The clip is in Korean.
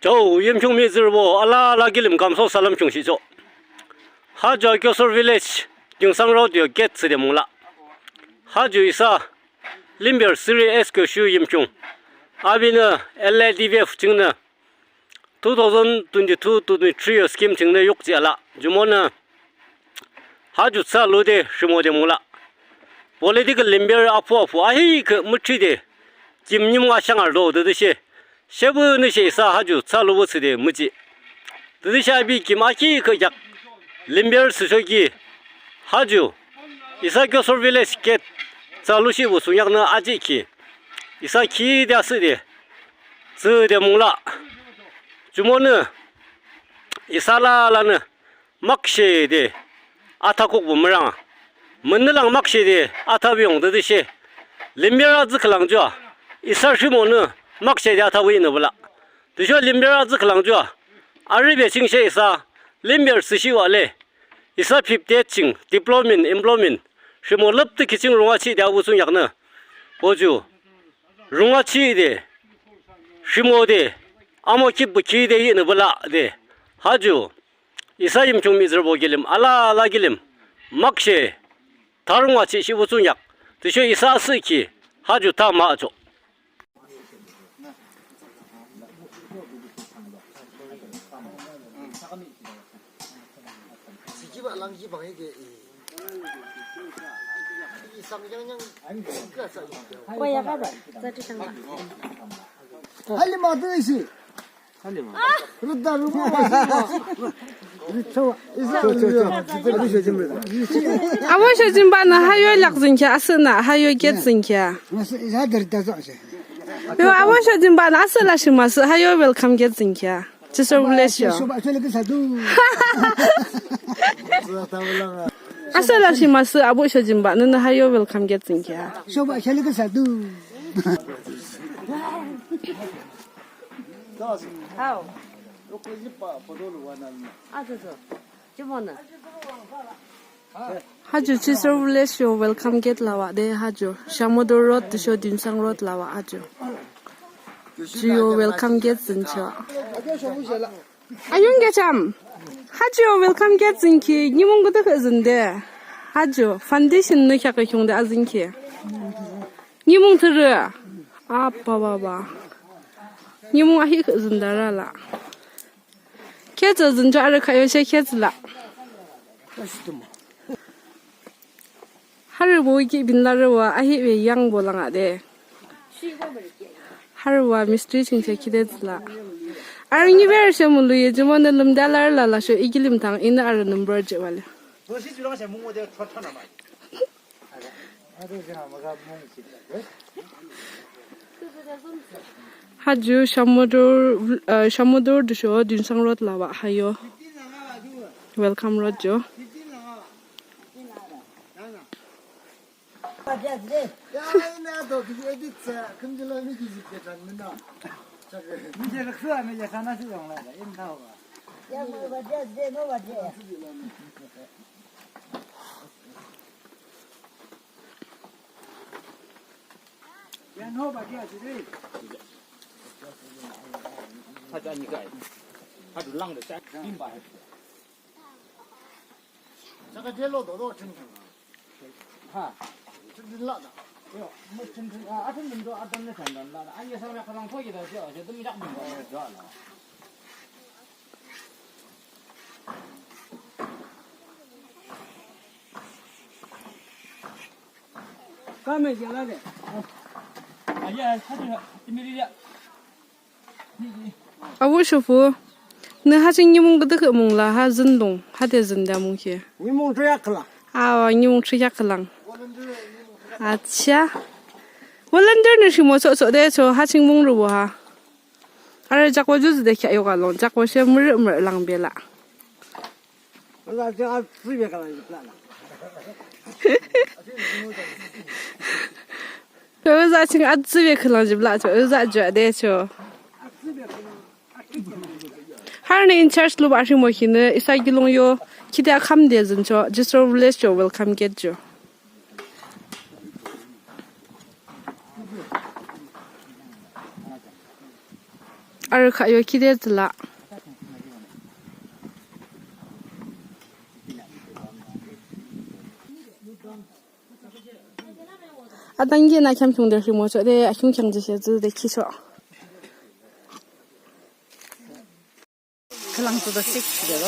저 임충미즈르보 알라라길림 감소 살람 중시죠. 하주 교설 빌리지 중상로드 게츠데 몽라. 하주 이사 림별 3S 슈 임충. 아비는 LLDVF 증는 2022-2023 스킴 증는 욕지알라. 주모는 하주 차로데 시모데 몽라. political 림별 아포 아히 그 무치데 김님과 상알로 드듯이 셰브느시 이사 하주 차로버스데 무지 드듯이 아비 김아키 그약 림별 수석이 하주 이사 교설빌레스 겟 자루시부 수약는 아지키 이사 키데스데 스데 몽라 주모는 이사라라는 막시데 아타국 부모랑 문느랑 막시데 아타비용 드듯이 림별아즈 클랑좌 이사시모는 막시데 아타위는 불라 드셔 림별아즈 클랑좌 아르베 칭셰이사 림별 스시와레 이사 핍데칭 디플로민 임플로민 시모 럽드 키칭 롱아치 대우순 약는 보주 롱아치데 시모데 아모 킵부 키데 이는 불라 데 하주 이사임 중미들 보길림 알라라길림 막시 다른 같이 시부순약 드셔 이사스키 하주 다 마죠. 아버 쇼진바는 하요 락진캬 아스나 하요 겟진캬 요 아버 쇼진바는 아스라시마스 하요 웰컴 겟진캬 지서 블레쇼 아스라시마스 아버 쇼진바는 하요 웰컴 겟진캬 쇼바 샬리가 사두 아우. 하주 지서 블레쇼 웰컴 겟 라와 데 하주 샤모도 로드 쇼 딘상 로드 라와 하주 지요 웰컴 겟 진차 아윤게 참 하주 웰컴 겟 진키 니몽고도 그즈인데 하주 판디신 느샤가 형데 아진키 니몽 들어 아빠바바 니몽 아히 그즈인다라라 케즈 진짜 아르카요 셰케즈라 하루 모이기 빛나르와 아히웨 양보랑아데 하루와 미스트리 칭체 기대즈라 아르니 베르셔물로 예즈모는 름달라라라쇼 이길림당 이나 아르 넘버즈 말레 하주 샤모도르 드쇼 딘상롯 라와 하요 웰컴 로죠 아부 쇼프 너 하진 니몽 그득 몽라 하진동 하데진다 몽키 니몽 줘야클라 아와 니몽 추야클랑 아차 월런더는 시모 소소데 저 하진 몽르보 하 아르 작고 주즈데 캬요갈롱 작고 셰므르므 랑벨라 나 제가 집에 가라 이플라 그래서 지금 아즈베 클랑집라 저 의자 줘대 저 하르네 인차스 로 바시 모히네 이사기롱요 기대 감데진 저 지스로 블레쇼 웰컴 겟죠 알카요 기대들라. 아단기나 캠핑들 시모서 내 흉창 지셔즈 내 키서. 그랑도 씩씩대로.